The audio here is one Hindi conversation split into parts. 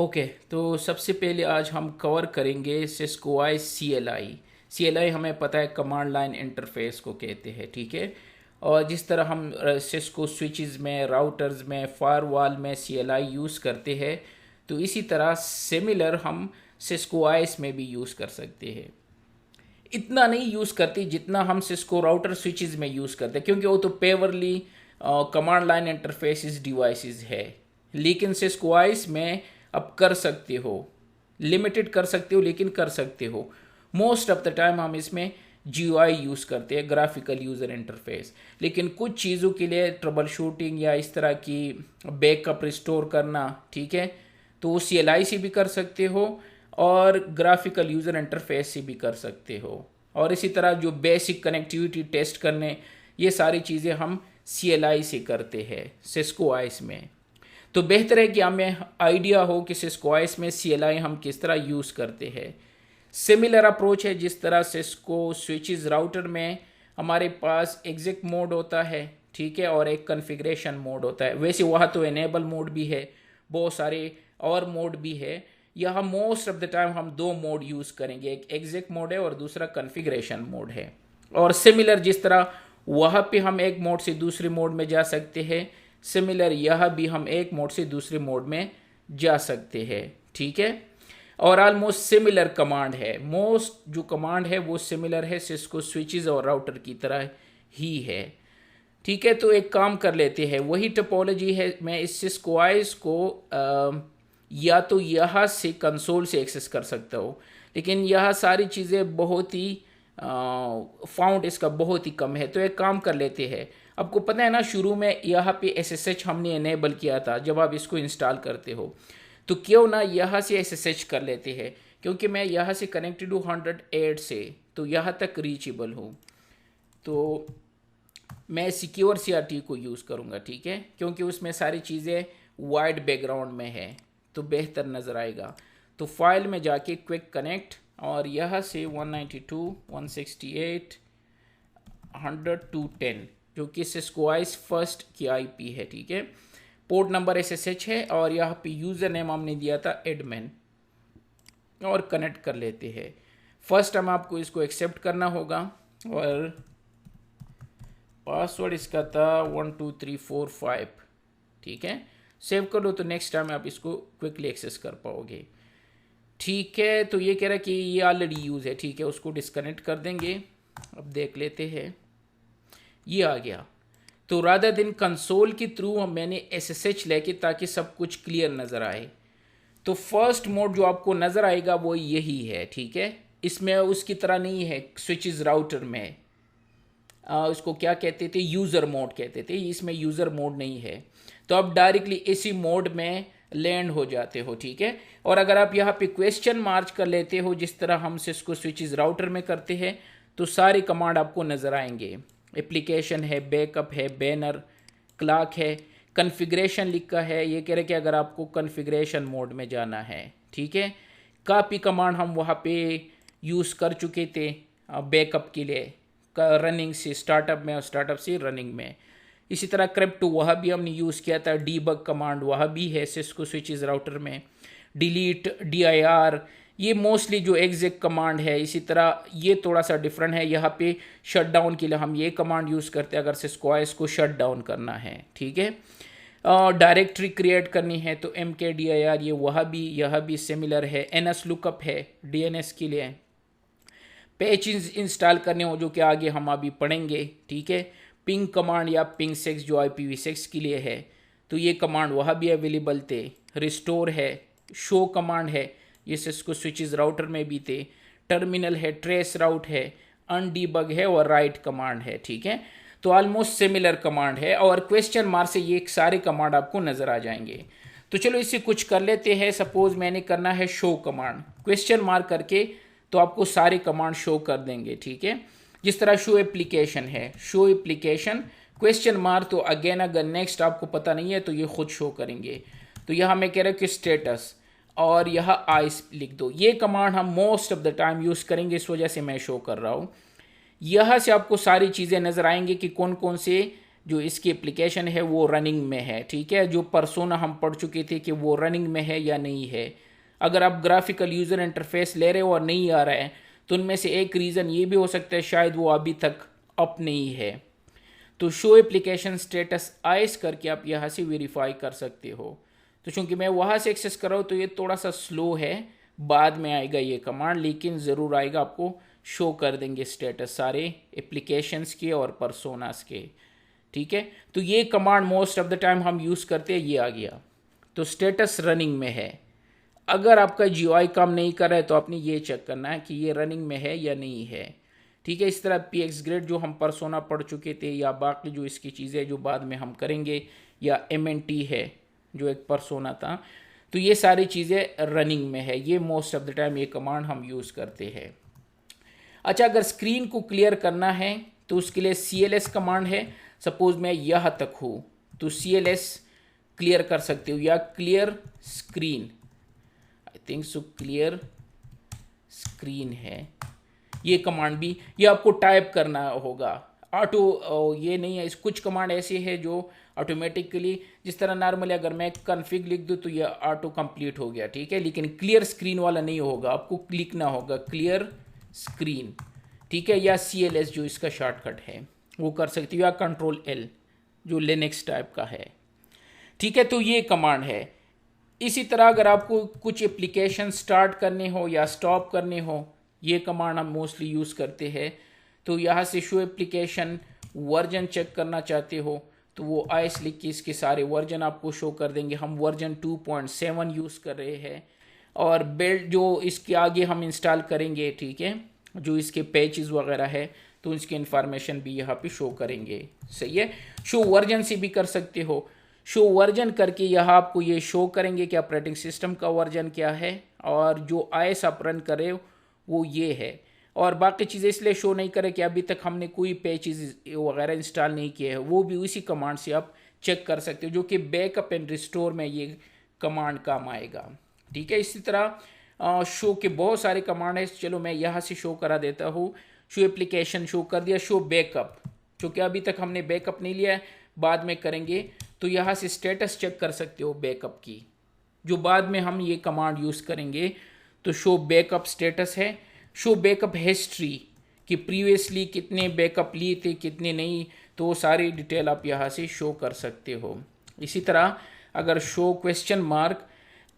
ओके, तो सबसे पहले आज हम कवर करेंगे सिस्को आई CLI। CLI हमें पता है कमांड लाइन इंटरफेस को कहते हैं, ठीक है। और जिस तरह हम सिस्को स्विचेस में, राउटर्स में, फायरवॉल में CLI यूज़ करते हैं, तो इसी तरह सिमिलर हम सिस्को आईस में भी यूज़ कर सकते हैं। इतना नहीं यूज़ करते जितना हम सिस्को राउटर स्विचेस में यूज़ करते हैं, क्योंकि वो तो पेवरली कमांड लाइन इंटरफेसिस डिवाइसेस है। लेकिन सिस्को आईस में अब कर सकते हो, लिमिटेड कर सकते हो लेकिन कर सकते हो। मोस्ट ऑफ द टाइम हम इसमें GUI यूज़ करते हैं, ग्राफिकल यूज़र इंटरफेस। लेकिन कुछ चीज़ों के लिए ट्रबल शूटिंग या इस तरह की बैकअप रिस्टोर करना, ठीक है, तो वो CLI से भी कर सकते हो और ग्राफिकल यूज़र इंटरफेस से भी कर सकते हो। और इसी तरह जो बेसिक कनेक्टिविटी टेस्ट करने, ये सारी चीज़ें हम CLI से करते हैं सिस्को आईस में। तो बेहतर है कि हमें आइडिया हो कि सिस्को आईस में CLI हम किस तरह यूज़ करते हैं। सिमिलर अप्रोच है जिस तरह सिस्को स्विचेस राउटर में हमारे पास एग्जिट मोड होता है, ठीक है, और एक कॉन्फ़िगरेशन मोड होता है। वैसे वहाँ तो इनेबल मोड भी है, बहुत सारे और मोड भी है। यहाँ मोस्ट ऑफ द टाइम हम दो मोड यूज़ करेंगे, एक एग्जिट मोड है और दूसरा कॉन्फ़िगरेशन मोड है। और सिमिलर जिस तरह वहाँ पे हम एक मोड से दूसरे मोड में जा सकते हैं, सिमिलर यह भी हम एक मोड से दूसरे मोड में जा सकते हैं, ठीक है। और ऑलमोस्ट सिमिलर कमांड है, मोस्ट जो कमांड है वो सिमिलर है, सिस्को स्विचेस और राउटर की तरह ही है, ठीक है। तो एक काम कर लेते हैं, वही टोपोलॉजी है। मैं इस सिस्को आईस को या तो यहाँ से कंसोल से एक्सेस कर सकता हूँ, लेकिन यह सारी चीज़ें बहुत ही फाउंड इसका बहुत ही कम है। तो एक काम कर लेते हैं, आपको पता है ना शुरू में यहाँ पे SSH हमने इनेबल किया था जब आप इसको इंस्टॉल करते हो, तो क्यों ना यहाँ से SSH कर लेते हैं, क्योंकि मैं यहाँ से कनेक्टेड हूँ 108 से, तो यहाँ तक रीचेबल हूँ। तो मैं सिक्योर CRT को यूज़ करूँगा, ठीक है, क्योंकि उसमें सारी चीज़ें वाइड बैकग्राउंड में है तो बेहतर नज़र आएगा। तो फाइल में जाके क्विक कनेक्ट और यहाँ से 192 168 100 210 जो कि सिस्को आईस फर्स्ट की IP है, ठीक है। पोर्ट नंबर SSH है और यहाँ पे यूज़र नेम हमने दिया था एडमिन, और कनेक्ट कर लेते हैं। फर्स्ट हम आपको इसको एक्सेप्ट करना होगा और पासवर्ड इसका था 12345, ठीक है। सेव कर लो तो नेक्स्ट टाइम आप इसको क्विकली एक्सेस कर पाओगे, ठीक है। तो ये कह रहा है कि ये ऑलरेडी यूज़ है, ठीक है, उसको डिस्कनेक्ट कर देंगे। अब देख लेते हैं, ये आ गया। तो रादर दिन कंसोल के थ्रू मैंने SSH लेके ताकि सब कुछ क्लियर नज़र आए। तो फर्स्ट मोड जो आपको नज़र आएगा वो यही है, ठीक है। इसमें उसकी तरह नहीं है स्विचेस राउटर में, उसको क्या कहते थे, यूज़र मोड कहते थे, इसमें यूज़र मोड नहीं है। तो आप डायरेक्टली इसी मोड में लैंड हो जाते हो, ठीक है। और अगर आप यहाँ पे क्वेश्चन मार्क कर लेते हो जिस तरह हम सिस्को स्विचेस राउटर में करते हैं, तो सारे कमांड आपको नज़र आएंगे। एप्लीकेशन है, बैकअप है, बैनर, क्लॉक है, कॉन्फ़िगरेशन लिखा है। ये कह रहे कि अगर आपको कॉन्फ़िगरेशन मोड में जाना है, ठीक है। कॉपी कमांड हम वहाँ पे यूज़ कर चुके थे बैकअप के लिए, रनिंग से स्टार्टअप में और स्टार्टअप से रनिंग में। इसी तरह क्रिप्टो वह भी हमने यूज़ किया था, डीबग कमांड वह भी है सिस्को स्विचेस राउटर में, डिलीट, DIR, ये मोस्टली जो एग्जिट कमांड है। इसी तरह ये थोड़ा सा डिफरेंट है, यहाँ पे शट डाउन के लिए हम ये कमांड यूज़ करते हैं अगर सिस्को आईस को शट डाउन करना है, ठीक है। डायरेक्टरी क्रिएट करनी है तो MKDIR, ये वह भी, यह भी सिमिलर है। NS लुकअप है DNS के लिए। पैचेस इंस्टॉल करने हो जो कि आगे हम अभी पढ़ेंगे, ठीक है। पिंग कमांड या पिंग6 जो IPv6 के लिए है, तो ये कमांड वहाँ भी अवेलेबल थे। रिस्टोर है, शो कमांड है, ये सिस्को स्विचेस राउटर में भी थे। टर्मिनल है, ट्रेस राउट है, अनडीबग है और राइट कमांड है, ठीक है। तो ऑलमोस्ट सिमिलर कमांड है और क्वेश्चन मार्क से ये सारे कमांड आपको नज़र आ जाएंगे। तो चलो इससे कुछ कर लेते हैं। सपोज मैंने करना है शो कमांड, क्वेश्चन मार्क करके तो आपको सारे कमांड शो कर देंगे, ठीक है। जिस तरह शो एप्लीकेशन है, शो एप्लीकेशन क्वेश्चन मार्क, तो अगेन अगर नेक्स्ट आपको पता नहीं है तो ये खुद शो करेंगे। तो यहाँ मैं कह रहा हूँ कि स्टेटस और यहाँ आइस लिख दो। ये कमांड हम most of the time use करेंगे, इस वजह से मैं शो कर रहा हूँ। यहाँ से आपको सारी चीज़ें नज़र आएंगी कि कौन कौन से जो इसकी एप्लीकेशन है वो रनिंग में है, ठीक है। जो परसोना हम पढ़ चुके थे कि वो रनिंग में है या नहीं है। अगर आप ग्राफिकल यूज़र इंटरफेस ले रहे हो और नहीं आ रहा है तो उनमें से एक रीज़न ये भी हो सकता है शायद वो अभी तक अप नहीं है। तो शो एप्लीकेशन स्टेटस आइस करके आप यहाँ से वेरीफाई कर सकते हो। तो चूंकि मैं वहाँ से एक्सेस कर रहा हूँ तो ये थोड़ा सा स्लो है, बाद में आएगा ये कमांड, लेकिन ज़रूर आएगा, आपको शो कर देंगे स्टेटस सारे एप्लीकेशंस के और परसोनास के, ठीक है। तो ये command most of the time हम यूज़ करते हैं। ये आ गया तो स्टेटस रनिंग में है। अगर आपका GUI काम नहीं कर रहा है तो आपने ये चेक करना है कि ये रनिंग में है या नहीं है, ठीक है। इस तरह PX ग्रेड जो हम परसोना पढ़ चुके थे या बाकी जो इसकी चीज़ें जो बाद में हम करेंगे, या MNT है जो एक परसोना था, तो ये सारी चीज़ें रनिंग में है। ये मोस्ट ऑफ द टाइम ये कमांड हम यूज़ करते हैं। अच्छा, अगर स्क्रीन को क्लियर करना है तो उसके लिए CLS कमांड है। सपोज मैं यहाँ तक हूँ तो CLS क्लियर कर सकते हो, या clear screen, I think so clear screen है ये कमांड भी। ये आपको टाइप करना होगा ऑटो, ये नहीं है। कुछ कमांड ऐसे है जो ऑटोमेटिकली, जिस तरह नॉर्मली अगर मैं कॉन्फ़िग लिख दूँ तो ये ऑटो कंप्लीट हो गया, ठीक है। लेकिन क्लियर स्क्रीन वाला नहीं होगा, आपको लिखना होगा क्लियर स्क्रीन, ठीक है। या CLS जो इसका शॉर्टकट है वो कर सकती हो, या Ctrl+L जो लिनक्स टाइप का है, ठीक है। तो ये कमांड है। इसी तरह अगर आपको कुछ एप्लीकेशन स्टार्ट करने हो या स्टॉप करने हो, ये कमांड हम मोस्टली यूज़ करते हैं। तो यहाँ से शो एप्लीकेशन वर्जन चेक करना चाहते हो तो वो आइस लिख के इसके सारे वर्जन आपको शो कर देंगे। हम वर्जन 2.7 यूज़ कर रहे हैं, और बिल्ड जो इसके आगे हम इंस्टॉल करेंगे, ठीक है, जो इसके पैचेस वगैरह है तो इसकी इंफॉर्मेशन भी यहाँ पे शो करेंगे, सही है। शो वर्जन से भी कर सकते हो। शो वर्जन करके यहाँ आपको ये शो करेंगे कि ऑपरेटिंग सिस्टम का वर्जन क्या है, और जो आईएस आप रन करे वो ये है। और बाकी चीज़ें इसलिए शो नहीं करे कि अभी तक हमने कोई पैचेस वगैरह इंस्टॉल नहीं किए हैं, वो भी उसी कमांड से आप चेक कर सकते हो, जो कि बैकअप एंड रिस्टोर में ये कमांड काम आएगा, ठीक है। इसी तरह शो के बहुत सारे कमांड है। चलो मैं यहाँ से शो करा देता हूँ। शो एप्लीकेशन शो कर दिया। शो बैकअप, क्योंकि अभी तक हमने बैकअप नहीं लिया है, बाद में करेंगे। तो यहाँ से स्टेटस चेक कर सकते हो बैकअप की, जो बाद में हम ये कमांड यूज़ करेंगे। तो शो बैकअप स्टेटस है। शो बैकअप हिस्ट्री कि प्रीवियसली कितने बैकअप लिए थे कितने नहीं, तो वो सारी डिटेल आप यहाँ से शो कर सकते हो। इसी तरह अगर show question mark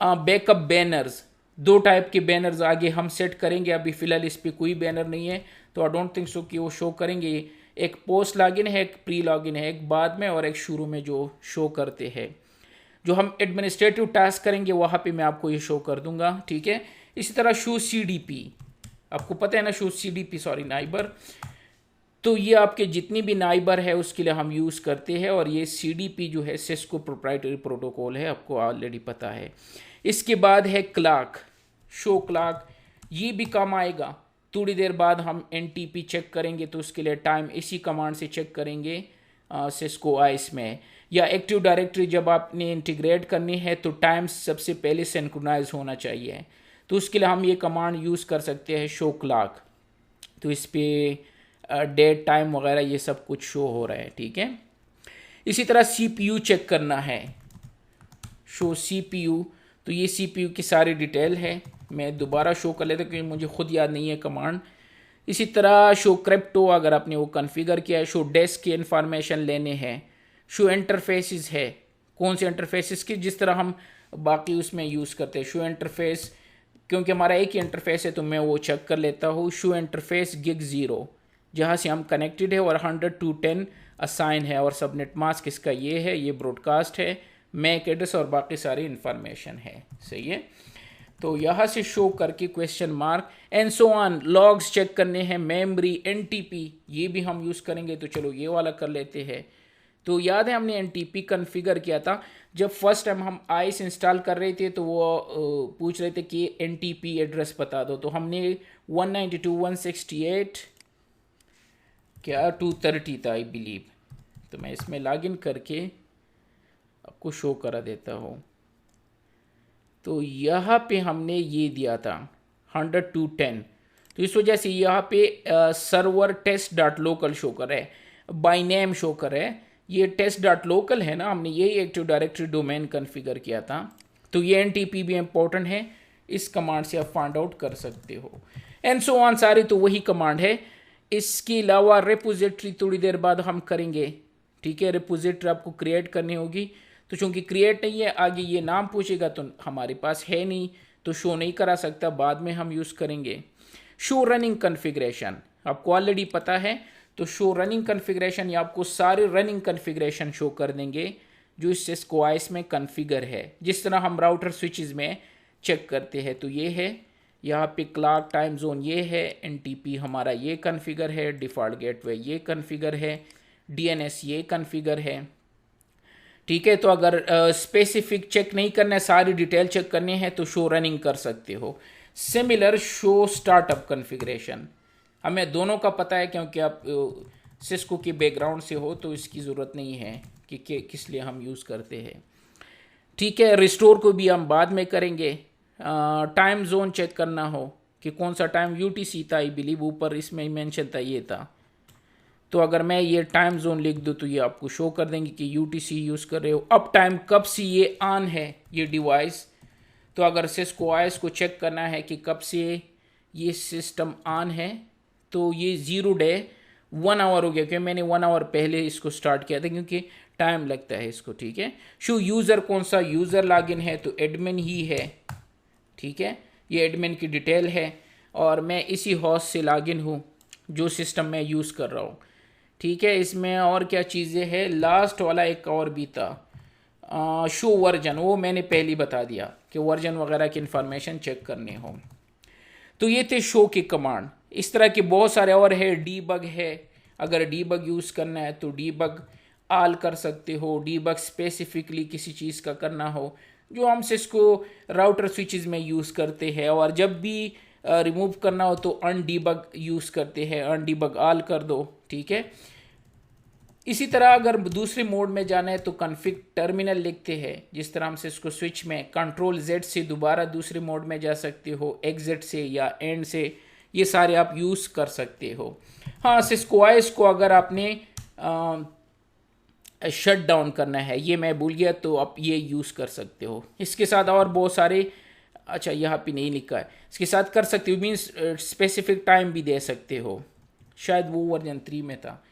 backup banners, दो टाइप के बैनर्स आगे हम सेट करेंगे। अभी फ़िलहाल इस पर कोई बैनर नहीं है तो आई डोंट थिंक सो कि वो शो करेंगे। एक पोस्ट लॉगिन है, एक प्री लॉगिन है, एक बाद में और एक शुरू में जो शो करते हैं। जो हम एडमिनिस्ट्रेटिव टास्क करेंगे वहाँ पे मैं आपको ये शो कर दूंगा, ठीक है। इसी तरह शो CDP, आपको पता है ना, शो CDP सॉरी नाइबर, तो ये आपके जितनी भी नाइबर है उसके लिए हम यूज़ करते हैं। और ये CDP जो है सिस्को प्रोप्राइटरी प्रोटोकॉल है, आपको ऑलरेडी पता है। इसके बाद है क्लॉक, शो क्लॉक, ये भी काम आएगा। थोड़ी देर बाद हम NTP चेक करेंगे तो उसके लिए टाइम इसी कमांड से चेक करेंगे सिस्को आइस में। या एक्टिव डायरेक्टरी जब आपने इंटीग्रेट करनी है तो टाइम सबसे पहले सिंक्रोनाइज होना चाहिए, तो उसके लिए हम ये कमांड यूज़ कर सकते हैं शो क्लॉक। तो इस पर डेट टाइम वगैरह ये सब कुछ शो हो रहा है, ठीक है। इसी तरह CPU चेक करना है, शो CPU, तो ये CPU की सारी डिटेल है। मैं दोबारा शो कर लेता हूँ क्योंकि मुझे खुद याद नहीं है कमांड। इसी तरह शो क्रिप्टो अगर आपने वो कॉन्फ़िगर किया है। शो डेस्क की इन्फॉर्मेशन लेने हैं। शो इंटरफेसेस है, कौन से इंटरफेसेस की, जिस तरह हम बाकी उसमें यूज़ करते हैं। शो इंटरफेस, क्योंकि हमारा एक ही इंटरफेस है तो मैं वो चेक कर लेता हूँ। शो इंटरफेस गिग 0, जहाँ से हम कनेक्टेड है, और 100 to 10 असाइन है, और सबनेट मास्क इसका ये है, ये ब्रॉडकास्ट है, मैक एड्रेस और बाकी सारी इन्फॉर्मेशन है, सही है। तो यहाँ से शो करके question mark and so on, logs check करने हैं, मेमोरी, NTP ये भी हम यूज़ करेंगे। तो चलो ये वाला कर लेते हैं। तो याद है हमने NTP कॉन्फ़िगर किया था जब फर्स्ट टाइम हम आइस इंस्टॉल कर रहे थे, तो वो पूछ रहे थे कि NTP एड्रेस बता दो। तो हमने 192.168 क्या 230 था आई बिलीव। तो मैं इसमें लॉगिन करके आपको शो करा देता हूँ। तो यहाँ पे हमने ये दिया था 100 to 10, तो इस वजह से यहाँ पे सर्वर test.local शो कर रहा है, बाई नेम शो कर रहा है। ये टेस्ट डॉट लोकल है ना, हमने यही एक्टिव डायरेक्टरी डोमेन कॉन्फ़िगर किया था। तो ये एनटीपी भी इंपॉर्टेंट है, इस कमांड से आप फाइंड आउट कर सकते हो। एंड सो ऑन, सारी तो वही कमांड है। इसके अलावा रेपोजिटरी थोड़ी देर बाद हम करेंगे, ठीक है। रेपोजिटरी आपको क्रिएट करनी होगी, तो चूंकि क्रिएट नहीं है, आगे ये नाम पूछेगा तो हमारे पास है नहीं, तो शो नहीं करा सकता, बाद में हम यूज़ करेंगे। शो रनिंग कॉन्फ़िगरेशन आपको ऑलरेडी पता है, तो शो रनिंग कॉन्फ़िगरेशन ये आपको सारे रनिंग कॉन्फ़िगरेशन शो कर देंगे जो इस सिस्को ओएस में कॉन्फ़िगर है। जिस तरह हम राउटर स्विचेस में चेक करते हैं, तो ये है यहाँ पे क्लॉक टाइम जोन, ये है एनटीपी हमारा ये कॉन्फ़िगर है, डिफ़ॉल्ट गेटवे ये कॉन्फ़िगर है, डीएनएस ये कॉन्फ़िगर है, ठीक है। तो अगर स्पेसिफिक चेक नहीं करना है, सारी डिटेल चेक करनी है, तो शो रनिंग कर सकते हो। सिमिलर शो स्टार्टअप कॉन्फ़िगरेशन, हमें दोनों का पता है क्योंकि आप सिस्को के बैकग्राउंड से हो, तो इसकी ज़रूरत नहीं है कि किस लिए हम यूज़ करते हैं, ठीक है। रिस्टोर को भी हम बाद में करेंगे। टाइम जोन चेक करना हो कि कौन सा टाइम यूटीसी था, आई बिलीव ऊपर इसमें मेंशन था ये था, तो अगर मैं ये टाइम जोन लिख दूँ तो ये आपको शो कर देंगे कि यूटीसी यूज़ कर रहे हो। अब टाइम कब से ये ऑन है ये डिवाइस, तो अगर सिस्को ओएस को चेक करना है कि कब से ये सिस्टम ऑन है, तो ये 0 डे 1 आवर हो गया, क्योंकि मैंने 1 आवर पहले इसको स्टार्ट किया था, क्योंकि टाइम लगता है इसको, ठीक है। शो यूज़र, कौन सा यूज़र लॉगिन है, तो एडमिन ही है, ठीक है। ये एडमिन की डिटेल है, और मैं इसी होस्ट से लॉगिन हूँ जो सिस्टम मैं यूज़ कर रहा हूँ, ठीक है। इसमें और क्या चीज़ें हैं, लास्ट वाला एक और भी था, शो वर्जन, वो मैंने पहले ही बता दिया कि वर्जन वगैरह की इंफॉर्मेशन चेक करनी हो। तो ये थे शो के कमांड। इस तरह के बहुत सारे और है, डीबग है, अगर डीबग यूज़ करना है तो डीबग आल कर सकते हो, डीबग स्पेसिफिकली किसी चीज़ का करना हो जो हम सिस्को राउटर स्विचेस में यूज़ करते हैं, और जब भी रिमूव करना हो तो अनडीबग यूज़ करते हैं, अनडीबग आल कर दो, ठीक है। इसी तरह अगर दूसरे मोड में जाना है तो कॉन्फ़िग टर्मिनल लिखते हैं, जिस तरह हम सिस्को स्विच में कंट्रोल जेड से दोबारा दूसरे मोड में जा सकते हो, एग्जिट से या एंड से, ये सारे आप यूज़ कर सकते हो। हाँ, सिस्को ओएस को अगर आपने शट डाउन करना है, ये मैं भूल गया, तो आप ये यूज़ कर सकते हो। इसके साथ और बहुत सारे, अच्छा यहाँ पे नहीं लिखा है, इसके साथ कर सकते हो, मीन्स स्पेसिफिक टाइम भी दे सकते हो, शायद वो वर्जन 3 में था,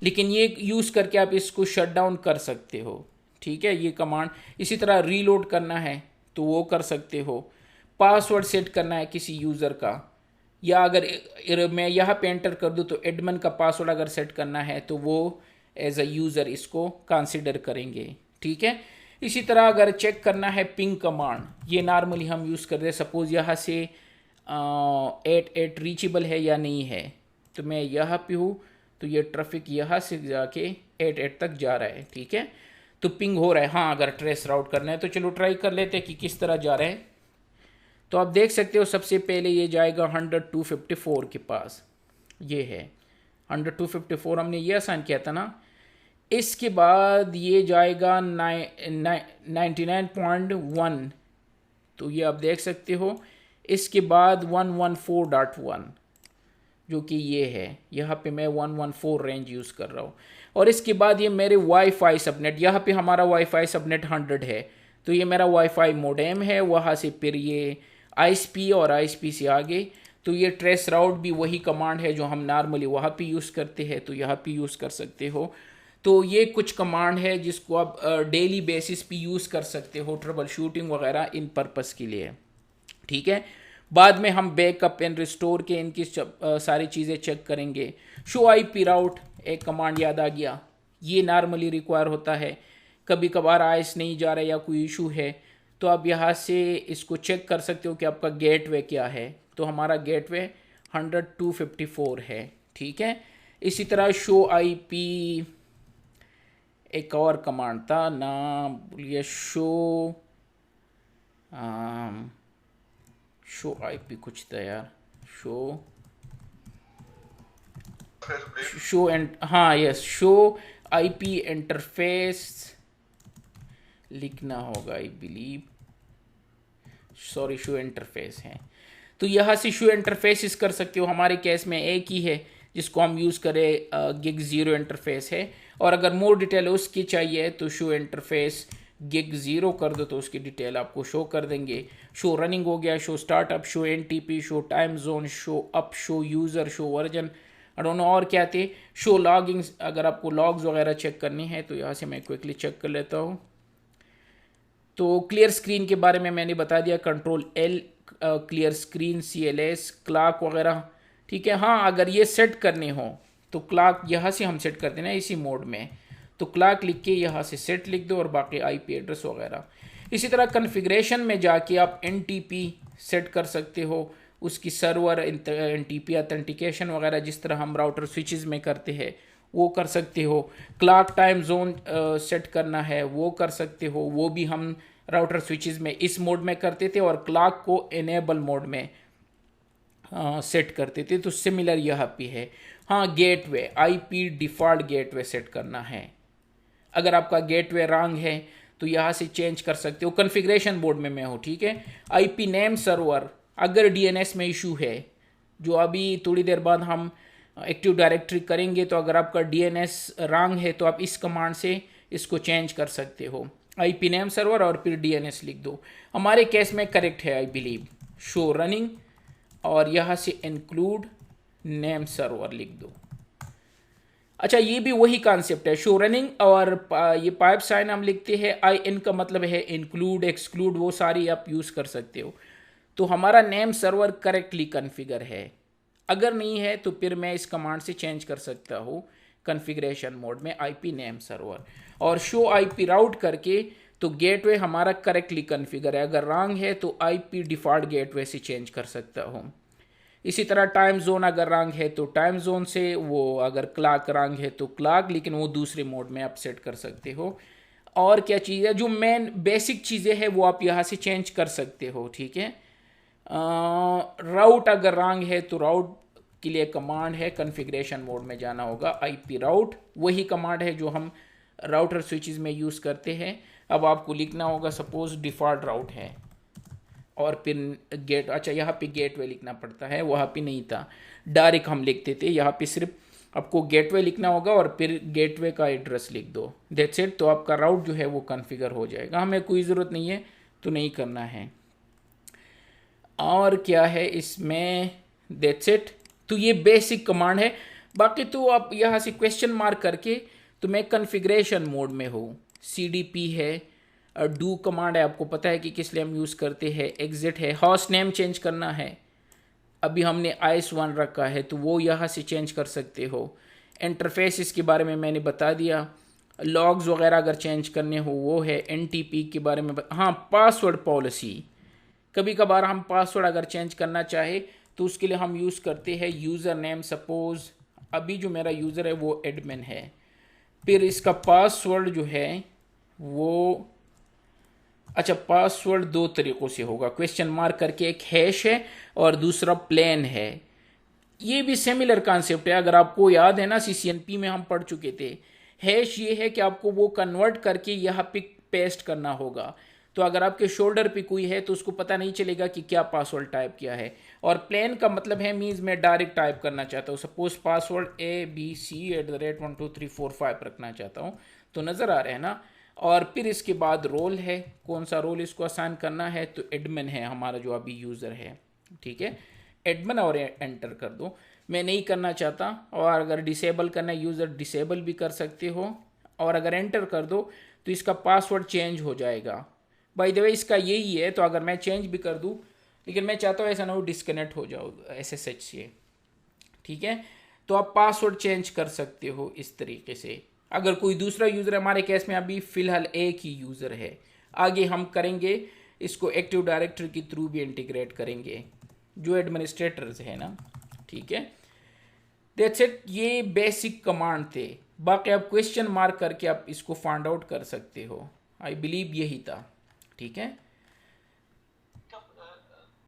लेकिन ये यूज़ करके आप इसको शट डाउन कर सकते हो, ठीक है, ये कमांड। इसी तरह रीलोड करना है तो वो कर सकते हो। पासवर्ड सेट करना है किसी यूज़र का, या अगर मैं यहाँ पे एंटर कर दूँ तो एडमिन का पासवर्ड अगर सेट करना है तो वो एज अ यूज़र इसको कंसिडर करेंगे, ठीक है। इसी तरह अगर चेक करना है पिंग कमांड, ये नॉर्मली हम यूज़ करते हैं, सपोज़ यहाँ से 8 रीचेबल है या नहीं है, तो मैं यहाँ पे हूँ, तो ये ट्रैफिक यहाँ से जाके 8 तक जा रहा है, ठीक है, तो पिंग हो रहा है। हाँ, अगर ट्रेस राउट करना है तो चलो ट्राई कर लेते हैं कि किस तरह जा रहा है। तो आप देख सकते हो सबसे पहले ये जाएगा 100-254 के पास, ये है 100-254, हमने ये आसान किया था ना। इसके बाद ये जाएगा 99.1, तो ये आप देख सकते हो। इसके बाद 114.1, जो कि ये है, यहाँ पे मैं 114 रेंज यूज़ कर रहा हूँ। और इसके बाद ये मेरे वाईफाई सबनेट, यहाँ पे हमारा वाईफाई सबनेट 100 है, तो ये मेरा वाईफाई मोडेम है, वहाँ से फिर ये आईएसपी और आईएसपी से आगे, तो ये ट्रेस राउट भी वही कमांड है जो हम नॉर्मली वहाँ पे यूज़ करते हैं, तो यहाँ पे यूज़ कर सकते हो। तो ये कुछ कमांड है जिसको आप डेली बेसिस पे यूज़ कर सकते हो ट्रबल शूटिंग वगैरह इन पर्पस के लिए, ठीक है। बाद में हम बैकअप एंड रिस्टोर के इनकी सारी चीज़ें चेक करेंगे। शो आईपी राउट एक कमांड याद आ गया, ये नॉर्मली रिक्वायर होता है, कभी कभार आईएस नहीं जा रहा है या कोई इशू है, तो आप यहाँ से इसको चेक कर सकते हो कि आपका गेटवे क्या है। तो हमारा गेटवे 100-254 है, ठीक है। इसी तरह शो आईपी एक और कमांड था ना, बोलिए, शो आईपी कुछ था यार, शो एंड, हाँ यस, शो आईपी इंटरफेस लिखना होगा, I believe, sorry, show interface है। तो यहाँ से शो इंटरफेसिस कर सकते हो, हमारे केस में एक ही है, जिसको हम यूज़ करें गिग ज़ीरो इंटरफेस है। और अगर मोर डिटेल उसकी चाहिए तो शो इंटरफेस गिग ज़ीरो कर दो तो उसकी डिटेल आपको शो कर देंगे। शो रनिंग हो गया, show startup, show NTP, show time zone, show up, show user, show version, I don't know और क्या थे। शो लॉगिंग्स, अगर आपको लॉग्स वगैरह चेक करनी है तो यहाँ से मैं क्विकली चेक कर लेता हूँ। तो क्लियर स्क्रीन के बारे में मैंने बता दिया, control L clear screen, CLS, clock वगैरह, ठीक है। हाँ, अगर ये सेट करने हो तो क्लॉक यहाँ से हम सेट करते हैं ना इसी मोड में, तो क्लॉक लिख के यहाँ से सेट लिख दो और बाकी IP एड्रेस वगैरह। इसी तरह कन्फिग्रेशन में जाके आप NTP सेट कर सकते हो, उसकी सर्वर NTP ऑथेंटिकेशन वगैरह जिस तरह हम राउटर स्विचेस में करते हैं वो कर सकते हो। क्लॉक टाइम जोन सेट करना है वो कर सकते हो, वो भी हम राउटर स्विचेस में इस मोड में करते थे और क्लॉक को इनेबल मोड में सेट करते थे। तो सिमिलर यहाँ पे है। हाँ, gateway IP default gateway set करना है। अगर आपका गेटवे रॉन्ग है तो यहाँ से चेंज कर सकते हो। कॉन्फ़िगरेशन मोड में मैं हूँ, ठीक है। IP नेम सर्वर, अगर DNS में इशू है, जो अभी थोड़ी देर बाद हम एक्टिव डायरेक्टरी करेंगे, तो अगर आपका DNS रॉन्ग है तो आप इस कमांड से इसको चेंज कर सकते हो। IP नेम सर्वर और फिर DNS लिख दो। हमारे केस में करेक्ट है आई बिलीव। शो रनिंग और यहाँ से इंक्लूड नेम सर्वर लिख दो। अच्छा, ये भी वही कॉन्सेप्ट है, शो रनिंग और ये पाइप साइन हम लिखते हैं। IN का मतलब है इंक्लूड, एक्सक्लूड, वो सारी आप यूज़ कर सकते हो। तो हमारा नेम सर्वर करेक्टली कॉन्फ़िगर है। अगर नहीं है तो फिर मैं इस कमांड से चेंज कर सकता हूँ कॉन्फ़िगरेशन मोड में IP नेम सर्वर और शो IP राउट करके, तो गेटवे हमारा करेक्टली कॉन्फ़िगर है। अगर रॉन्ग है तो IP डिफ़ॉल्ट गेटवे से चेंज कर सकता हूँ। इसी तरह टाइम जोन अगर रॉन्ग है तो टाइम जोन से, वो अगर क्लॉक रॉन्ग है तो क्लॉक, लेकिन वो दूसरे मोड में आप सेट कर सकते हो। और क्या चीज़ है, जो मेन बेसिक चीज़ें हैं वो आप यहाँ से चेंज कर सकते हो, ठीक है। राउट अगर रॉन्ग है तो राउट के लिए कमांड है, कॉन्फ़िगरेशन मोड में जाना होगा। IP राउट वही कमांड है जो हम राउटर स्विचेस में यूज़ करते हैं। अब आपको लिखना होगा, सपोज डिफ़ॉल्ट राउट है और फिर गेट, अच्छा यहाँ पे गेटवे लिखना पड़ता है, वहाँ पे नहीं था, डायरेक्ट हम लिखते थे। यहाँ पे सिर्फ आपको गेटवे लिखना होगा और फिर गेटवे का एड्रेस लिख दो, दैट्स इट। तो आपका राउट जो है वो कॉन्फ़िगर हो जाएगा। हमें कोई ज़रूरत नहीं है तो नहीं करना है। और क्या है इसमें, दैट्स इट। तो ये बेसिक कमांड है। बाकी तो आप यहाँ से क्वेश्चन मार्क करके, तो मैं कॉन्फ़िगरेशन मोड में हूँ। CDP है, डू कमांड है, आपको पता है कि किस लिए हम यूज़ करते हैं। एग्जिट है, होस्ट नेम चेंज करना है, अभी हमने IS1 रखा है तो वो यहाँ से चेंज कर सकते हो। इंटरफेस इसके बारे में मैंने बता दिया। लॉग्स वगैरह अगर चेंज करने हो वो है। NTP के बारे में हाँ, पासवर्ड पॉलिसी, कभी कभार हम पासवर्ड अगर चेंज करना चाहे तो उसके लिए हम यूज़ करते हैं यूज़र नेम। सपोज़ अभी जो मेरा यूज़र है वो एडमिन है, फिर इसका पासवर्ड जो है वो, अच्छा, पासवर्ड दो तरीक़ों से होगा, क्वेश्चन मार्क करके, एक हैश है और दूसरा प्लेन है। ये भी सिमिलर कॉन्सेप्ट है, अगर आपको याद है ना CCNP में हम पढ़ चुके थे। हैश ये है कि आपको वो कन्वर्ट करके यहाँ पे पेस्ट करना होगा। तो अगर आपके शोल्डर पे कोई है तो उसको पता नहीं चलेगा कि क्या पासवर्ड टाइप किया है। और प्लेन का मतलब है मीन्स मैं डायरेक्ट टाइप करना चाहता हूँ, सपोज पासवर्ड ABC@12345 रखना चाहता हूँ, तो नज़र आ रहे हैं ना। और फिर इसके बाद रोल है, कौन सा रोल इसको असाइन करना है, तो एडमिन है हमारा जो अभी यूज़र है, ठीक है। एडमिन और एंटर कर दो। मैं नहीं करना चाहता, और अगर डिसेबल करना है यूज़र, डिसेबल भी कर सकते हो। और अगर एंटर कर दो तो इसका पासवर्ड चेंज हो जाएगा। बाय द वे इसका यही है, तो अगर मैं चेंज भी कर दूं, लेकिन मैं चाहता हूँ ऐसा ना हो डिस्कनेक्ट हो जाओ SSH से, ठीक है। तो आप पासवर्ड चेंज कर सकते हो इस तरीके से। अगर कोई दूसरा यूज़र, हमारे केस में अभी फ़िलहाल एक ही यूज़र है, आगे हम करेंगे इसको एक्टिव डायरेक्टरी के थ्रू भी इंटीग्रेट करेंगे, जो एडमिनिस्ट्रेटर्स है ना, ठीक है। दैट्स इट, ये बेसिक कमांड थे। बाकी आप क्वेश्चन मार्क करके आप इसको फाइंड आउट कर सकते हो। आई बिलीव यही था, ठीक है।